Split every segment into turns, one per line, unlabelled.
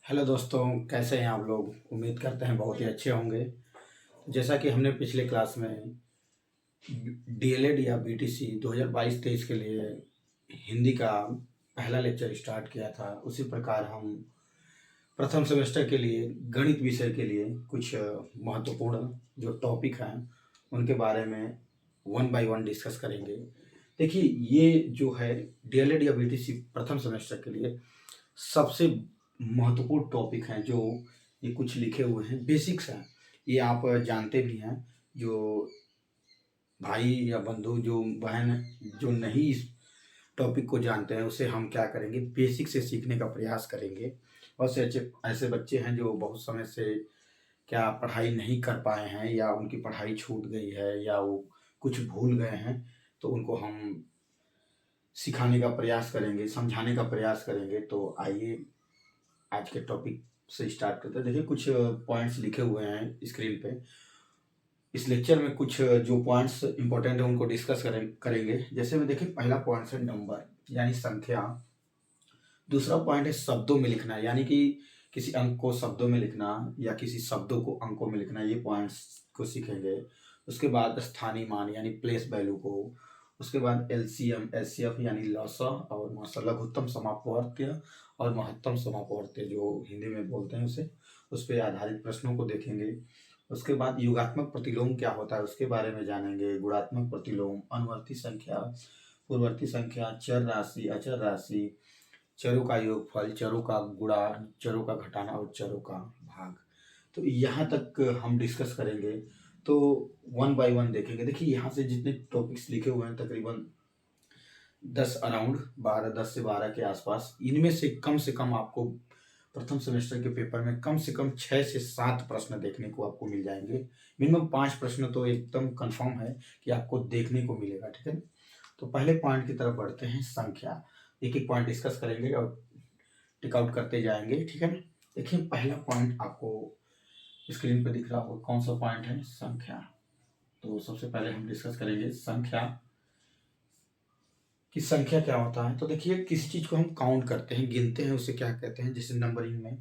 Hello दोस्तों, कैसे हैं आप लोग। उम्मीद करते हैं बहुत ही अच्छे होंगे। जैसा कि हमने पिछले क्लास में डीएलएड या बीटीसी 2022-23 के लिए हिंदी का पहला लेक्चर स्टार्ट किया था, उसी प्रकार हम प्रथम सेमेस्टर के लिए गणित विषय के लिए कुछ महत्वपूर्ण जो टॉपिक हैं उनके बारे में वन बाय वन डिस्कस करेंगे। देखिए, ये जो है डीएलएड या बीटीसी प्रथम सेमेस्टर के लिए सबसे महत्वपूर्ण टॉपिक हैं। जो ये कुछ लिखे हुए हैं बेसिक्स हैं, ये आप जानते भी हैं। जो भाई या बंधु, जो बहन जो नहीं इस टॉपिक को जानते हैं, उसे हम क्या करेंगे, बेसिक से सीखने का प्रयास करेंगे। बहुत से अच्छे ऐसे बच्चे हैं जो बहुत समय से क्या पढ़ाई नहीं कर पाए हैं, या उनकी पढ़ाई छूट गई है, या वो कुछ भूल गए हैं, तो उनको हम सिखाने का प्रयास करेंगे, समझाने का प्रयास करेंगे। तो आइए आज के टॉपिक से स्टार्ट करते हैं। देखिए, कुछ पॉइंट्स लिखे हुए हैं स्क्रीन पे। इस लेक्चर में कुछ जो पॉइंट्स इंपॉर्टेंट है उनको डिस्कस करेंगे। जैसे में देखिए, पहला पॉइंट है नंबर यानी संख्या। दूसरा पॉइंट है शब्दों में लिखना, यानी कि किसी अंक को शब्दों में लिखना या किसी शब्दों को अंकों में लिखना, ये पॉइंट्स को सीखेंगे। उसके बाद स्थानीय मान यानी प्लेस वैल्यू को। उसके बाद एलसीएम एचसीएफ यानी लसा और मासा, लघुत्तम समापवर्त्य और महत्तम समापवर्त्य जो हिंदी में बोलते हैं उसे, उस पर आधारित प्रश्नों को देखेंगे। उसके बाद युगात्मक प्रतिलोम क्या होता है उसके बारे में जानेंगे। गुणात्मक प्रतिलोम, अनुवर्ती संख्या, पूर्ववर्ती संख्या, चर राशि, अचर राशि, चरों का योगफल, चरों का गुणा, चरों का घटाना और चरों का भाग। तो यहाँ तक हम डिस्कस करेंगे। तो वन बाय वन देखेंगे। देखिए, यहाँ से जितने टॉपिक्स लिखे हुए हैं तकरीबन 10 से 12 के आसपास, इनमें से कम आपको प्रथम सेमेस्टर के पेपर में कम से कम 6 से 7 प्रश्न देखने को आपको मिल जाएंगे। मिनिमम 5 प्रश्न तो एकदम कंफर्म है कि आपको देखने को मिलेगा। ठीक है। तो पहले पॉइंट की तरफ बढ़ते हैं, संख्या। एक एक पॉइंट डिस्कस करेंगे और टिक आउट करते जाएंगे। ठीक है ना। देखिए, पहला पॉइंट आपको स्क्रीन पे दिख रहा होगा, कौन सा पॉइंट है, संख्या। तो सबसे पहले हम डिस्कस करेंगे संख्या कि संख्या क्या होता है। तो देखिए, किसी चीज को हम काउंट करते हैं, गिनते हैं, उसे क्या कहते हैं। जैसे नंबरिंग में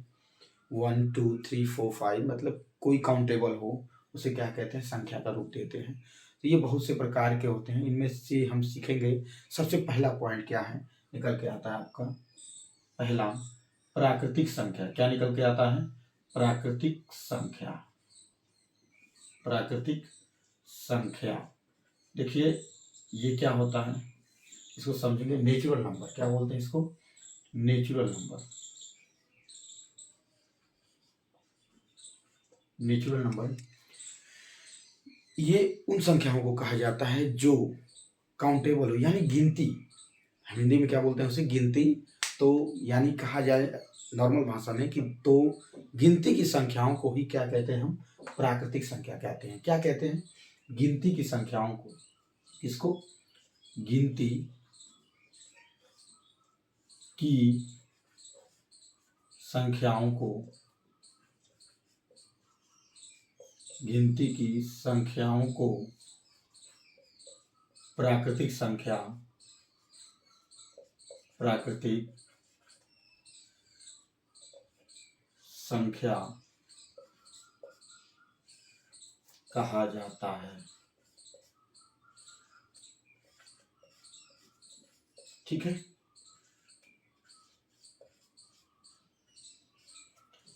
1 2 3 4 5, मतलब कोई काउंटेबल हो उसे क्या कहते हैं, संख्या का रूप देते हैं। तो ये बहुत से प्रकार के होते हैं, इनमें से हम सीखेंगे। सबसे पहला पॉइंट क्या है, निकल के आता है आपका पहला, प्राकृतिक संख्या। क्या निकल के आता है, प्राकृतिक संख्या। प्राकृतिक संख्या, देखिए ये क्या होता है, इसको समझेंगे। नेचुरल नंबर, क्या बोलते हैं इसको, नेचुरल नंबर। नेचुरल नंबर ये उन संख्याओं को कहा जाता है जो काउंटेबल हो, यानी गिनती। हिंदी में क्या बोलते हैं उसे, गिनती। तो यानी कहा जाए नॉर्मल भाषा में कि तो गिनती की संख्याओं को ही क्या कहते हैं, हम प्राकृतिक संख्या कहते हैं। क्या कहते हैं, गिनती की संख्याओं को। किसको, गिनती की संख्याओं को, गिनती की संख्याओं को प्राकृतिक संख्या, प्राकृतिक संख्या कहा जाता है। ठीक है,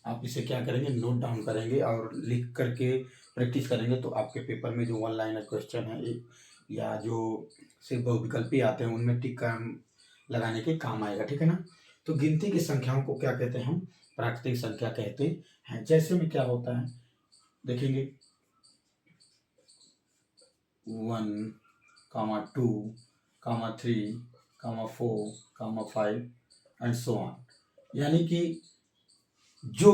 आप इसे क्या करेंगे, नोट डाउन करेंगे और लिख करके प्रैक्टिस करेंगे। तो आपके पेपर में जो वन लाइनर क्वेश्चन है या जो सिर्फ बहुविकल्पी आते हैं उनमें टिक लगाने के काम आएगा। ठीक है ना। तो गिनती की संख्याओं को क्या कहते हैं, हम प्राकृतिक संख्या कहते हैं। जैसे में क्या होता है, देखेंगे 1 2 3 4 5 एंड सो ऑन। यानी कि जो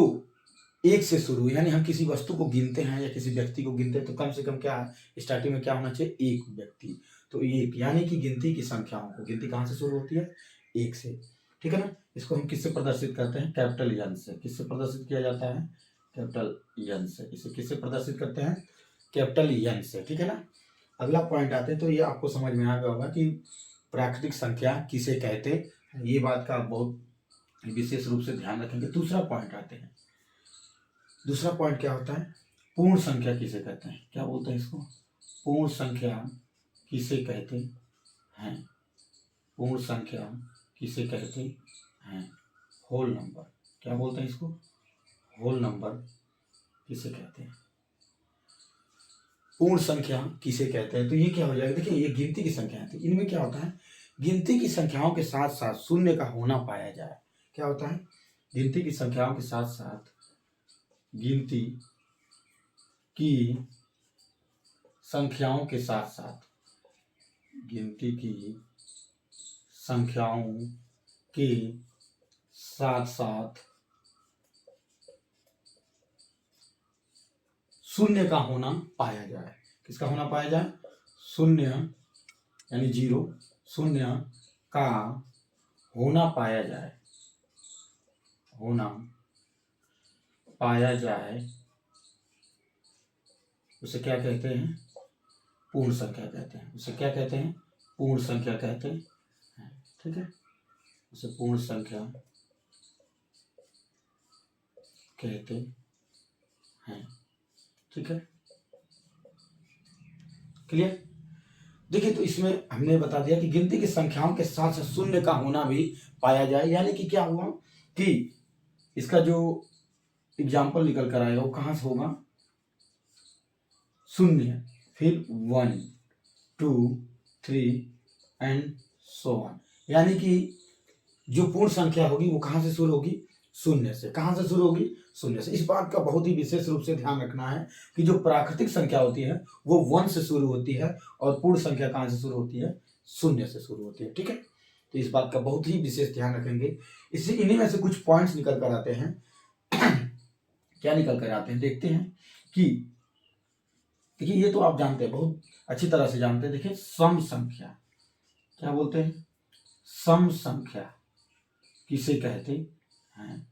एक से शुरू, यानी हम किसी वस्तु को गिनते हैं या किसी व्यक्ति को गिनते हैं तो कम से कम क्या स्टार्टिंग में क्या होना चाहिए, एक व्यक्ति। तो एक, यानी कि गिनती की संख्याओं को, गिनती कहाँ से शुरू होती है, एक से। ठीक है ना। इसको हम किससे प्रदर्शित करते हैं, कैपिटल एन से। किससे प्रदर्शित किया जाता है, कैपिटल एन से। इसे किससे प्रदर्शित करते हैं, कैपिटल एन से। ठीक है ना। अगला पॉइंट आते हैं, तो ये आपको समझ में आ गया होगा कि प्राकृतिक संख्या किसे कहते हैं। ये बात का बहुत विशेष रूप से ध्यान रखेंगे। दूसरा पॉइंट आते हैं। दूसरा पॉइंट क्या होता है? पूर्ण संख्या किसे कहते हैं? क्या बोलते हैं इसको? पूर्ण संख्या किसे कहते हैं? पूर्ण संख्या किसे कहते हैं? Whole number. क्या बोलते हैं इसको? होल नंबर किसे कहते हैं? पूर्ण संख्या किसे कहते हैं? तो ये क्या हो जाएगा? देखिए, ये गिनती की संख्या है। इनमें क्या होता है? गिनती की संख्याओं के साथ साथ शून्य का होना पाया जाए। क्या होता है? गिनती की संख्याओं के साथ साथ गिनती की संख्याओं के साथ साथ गिनती की संख्याओं के साथ साथ शून्य का होना पाया जाए। किसका होना पाया जाए? शून्य यानी जीरो, शून्य का होना पाया जाए। होना पाया जाए उसे क्या कहते हैं? पूर्ण संख्या कहते हैं। उसे क्या कहते हैं? पूर्ण संख्या कहते हैं। ठीक है, उसे पूर्ण संख्या कहते हैं। ठीक है, क्लियर? देखिए, तो इसमें हमने बता दिया कि गिनती की संख्याओं के साथ साथ शून्य का होना भी पाया जाए। यानी कि क्या हुआ कि इसका जो एग्जाम्पल निकल कर आएगा वो कहाँ से होगा? शून्य, फिर 1, 2, 3 एंड सो ऑन। यानी कि जो पूर्ण संख्या होगी वो कहाँ से शुरू होगी? शून्य से। कहाँ से शुरू होगी? शून्य से। इस बात का बहुत ही विशेष रूप से ध्यान रखना है कि जो प्राकृतिक संख्या होती है वो 1 से शुरू होती है और पूर्ण संख्या कहाँ से शुरू होती है? शून्य से शुरू होती है। ठीक है, तो इस बात का बहुत ही विशेष ध्यान रखेंगे। इससे इन्हीं में से कुछ पॉइंट्स निकल कर आते हैं। क्या निकल कर आते हैं? देखते हैं कि देखिए, ये तो आप जानते हैं, बहुत अच्छी तरह से जानते हैं। देखिए, सम संख्या क्या बोलते हैं? सम संख्या किसे कहते हैं?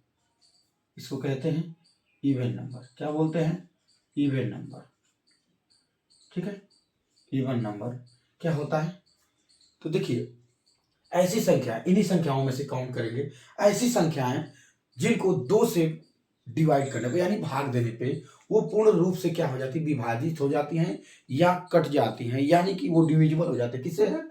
इसको कहते हैं इवन नंबर। क्या बोलते हैं? Even number. ठीक है, इवन नंबर क्या होता है? तो देखिए, ऐसी संख्या, इन्हीं संख्याओं में से काउंट करेंगे, ऐसी संख्याएं जिनको 2 से डिवाइड करने पे यानी भाग देने पे वो पूर्ण रूप से क्या हो जाती है? विभाजित हो जाती हैं या कट जाती हैं। यानी कि वो डिविजिबल हो जाते हैं। किससे है?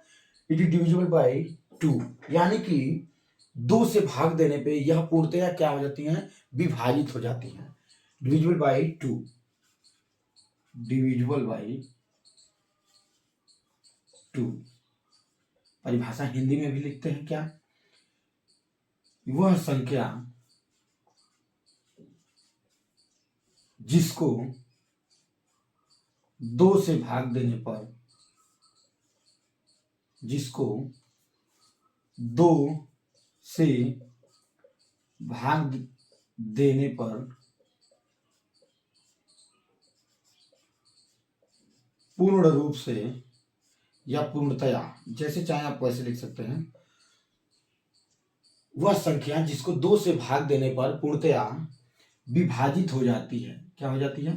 It is divisible by 2। यानी कि 2 से भाग देने पे यह पूर्णतया क्या हो जाती हैं? विभाजित हो जाती हैं। Divisible by 2, divisible by 2। परिभाषा हिंदी में भी लिखते हैं क्या? वह संख्या जिसको 2 से भाग देने पर, जिसको 2 से भाग देने पर पूर्ण रूप से या पूर्णतया, जैसे चाहे आप वैसे लिख सकते हैं, वह संख्या जिसको 2 से भाग देने पर पूर्णतया विभाजित हो जाती है। क्या हो जाती है?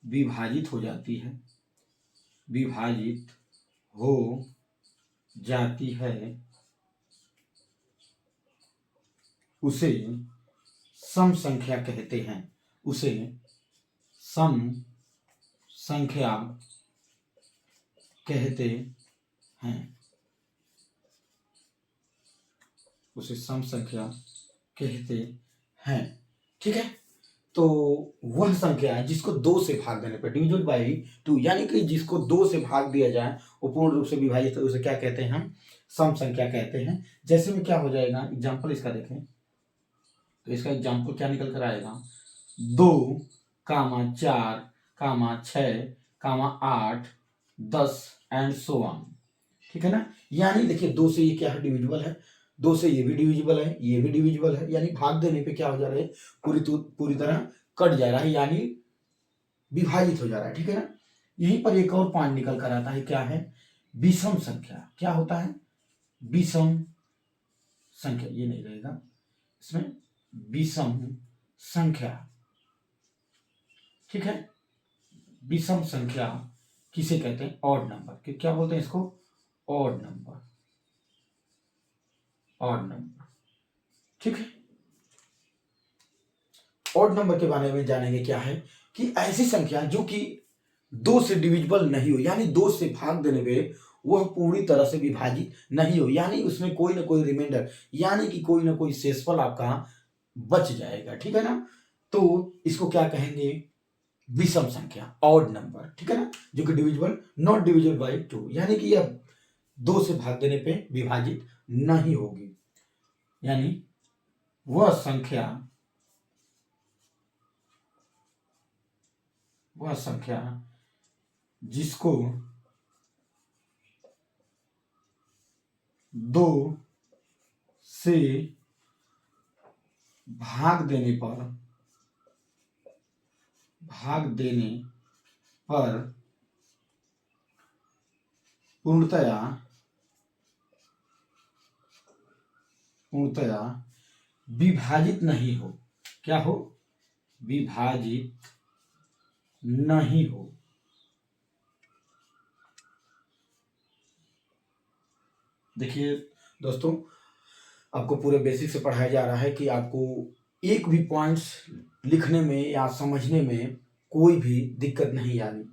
विभाजित हो जाती है। विभाजित हो जाती है, उसे सम संख्या कहते हैं। उसे सम संख्या कहते हैं। उसे सम संख्या कहते हैं। ठीक है, तो वह संख्या है जिसको 2 से भाग देने पर, डिविजिबल बाय 2, यानी कि जिसको 2 से भाग दिया जाए वो पूर्ण रूप से विभाजित है, उसे क्या कहते हैं? हम सम संख्या कहते हैं। जैसे में क्या हो जाएगा? एग्जाम्पल इसका देखें तो इसका एग्जाम्पल क्या निकल कर आएगा? 2, 4, 6, 8, 10 एंड सो ऑन। ठीक है ना? यानी देखिए, 2 से ये क्या है? डिविजिबल है। 2 से ये भी डिविजिबल है, ये भी डिविजिबल है। यानी भाग देने पे क्या हो जा रहा है? पूरी तरह कट जा रहा है, यानी विभाजित हो जा रहा है। ठीक है ना? यहीं पर एक और पॉइंट निकल कर आता है। क्या है? विषम संख्या। क्या होता है? विषम संख्या। ये नहीं रहेगा इसमें, विषम संख्या। ठीक है, विषम संख्या किसे कहते हैं? Odd number. क्या बोलते हैं इसको? Odd number. Odd number. ठीक है, ऑड नंबर के बारे में जानेंगे क्या है कि ऐसी संख्या जो कि 2 से डिविजिबल नहीं हो, यानी 2 से भाग देने पे वह पूरी तरह से विभाजित नहीं हो, यानी उसमें कोई ना कोई रिमाइंडर, यानी कि कोई ना कोई शेषफल आपका बच जाएगा, ठीक है ना। तो इसको क्या कहेंगे, विषम संख्या, ऑड नंबर, ठीक है ना, जो कि डिविजिबल, नॉट डिविजिबल बाय 2, यानी कि यह 2 से भाग देने पे विभाजित नहीं होगी, यानी वह संख्या जिसको 2 से भाग देने पर पूर्णतया विभाजित नहीं हो, क्या हो, विभाजित नहीं हो। देखिए दोस्तों, आपको पूरे बेसिक से पढ़ाया जा रहा है कि आपको एक भी पॉइंट्स लिखने में या समझने में कोई भी दिक्कत नहीं आनी।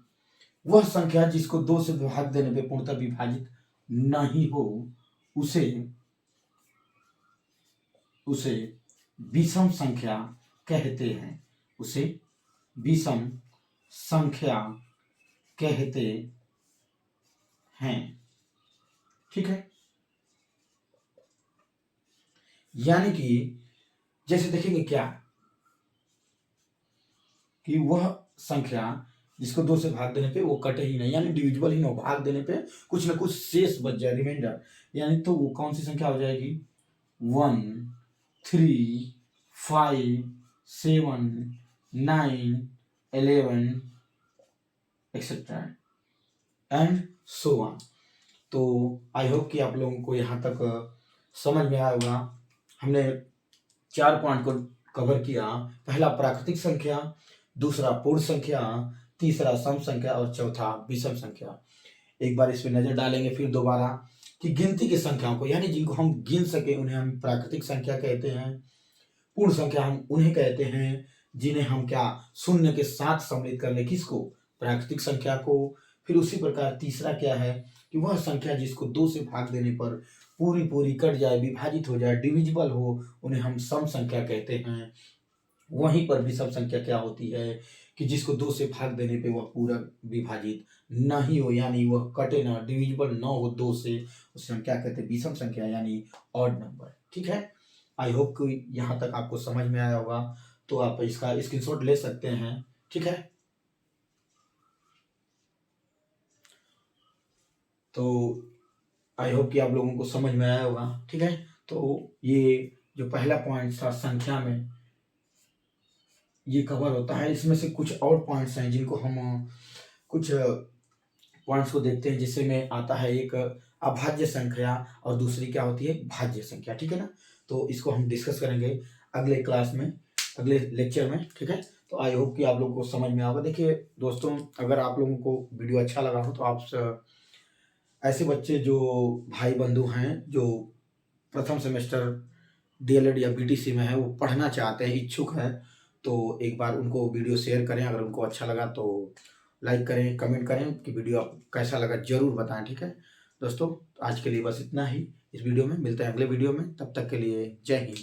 वह संख्या जिसको 2 से भाग देने पे पूर्णतः विभाजित नहीं हो, उसे विषम संख्या कहते हैं, उसे विषम संख्या कहते हैं, ठीक है। यानी कि जैसे देखेंगे क्या कि वह संख्या जिसको 2 से भाग देने पे वो कटे ही नहीं, यानी डिविजिबल ही ना हो, भाग देने पे कुछ ना कुछ शेष बच जाए, रिमाइंडर, यानी तो वो कौन सी संख्या हो जाएगी, 1 3 5 7 9 11 एक्सेट्रा एंड सो ऑन। तो आई होप कि आप लोगों को यहाँ तक समझ में आया होगा। हमने 4 पॉइंट को कवर किया, पहला प्राकृतिक संख्या, दूसरा पूर्ण संख्या, तीसरा सम संख्या और चौथा विषम संख्या। एक बार इस पर नजर डालेंगे फिर दोबारा कि गिनती की संख्याओं को, यानी जिनको हम गिन सके उन्हें हम प्राकृतिक संख्या कहते हैं। पूर्ण संख्या हम उन्हें कहते हैं जिन्हें हम क्या, शून्य के साथ सम्मिलित कर ले, किसको, प्राकृतिक संख्या को। फिर उसी प्रकार तीसरा क्या है कि वह संख्या जिसको 2 से भाग देने पर पूरी कट जाए, विभाजित हो जाए, डिविजिबल हो, उन्हें हम सम संख्या कहते हैं। वहीं पर विषम संख्या क्या होती है कि जिसको 2 से भाग देने पे वह पूरा विभाजित नहीं हो, यानी वह कटे ना, डिविजिबल ना हो 2 से, उसे हम क्या कहते हैं, विषम संख्या, यानी ऑड नंबर, ठीक है। आई होप कि यहाँ तक आपको समझ में आया होगा, तो आप इसका स्क्रीनशॉट ले सकते हैं, ठीक है। तो आई होप कि आप लोगों को समझ में आया होगा, ठीक है। तो ये जो पहला पॉइंट था संख्या में, ये कवर होता है। इसमें से कुछ और पॉइंट्स हैं जिनको हम कुछ पॉइंट्स को देखते हैं, जिसमें आता है एक अभाज्य संख्या और दूसरी क्या होती है, भाज्य संख्या, ठीक है ना। तो इसको हम डिस्कस करेंगे अगले क्लास में, अगले लेक्चर में, ठीक है। तो आई होप कि आप लोगों को समझ में आएगा। देखिए दोस्तों, अगर आप लोगों को वीडियो अच्छा लगा हो तो आप ऐसे बच्चे जो भाई बंधु हैं जो प्रथम सेमेस्टर डीएलएड या बीटीसी में है, वो पढ़ना चाहते हैं, इच्छुक हैं, तो एक बार उनको वीडियो शेयर करें। अगर उनको अच्छा लगा तो लाइक करें, कमेंट करें कि वीडियो आपको कैसा लगा, ज़रूर बताएं, ठीक है दोस्तों। आज के लिए बस इतना ही इस वीडियो में, मिलते हैं अगले वीडियो में, तब तक के लिए जय हिंद।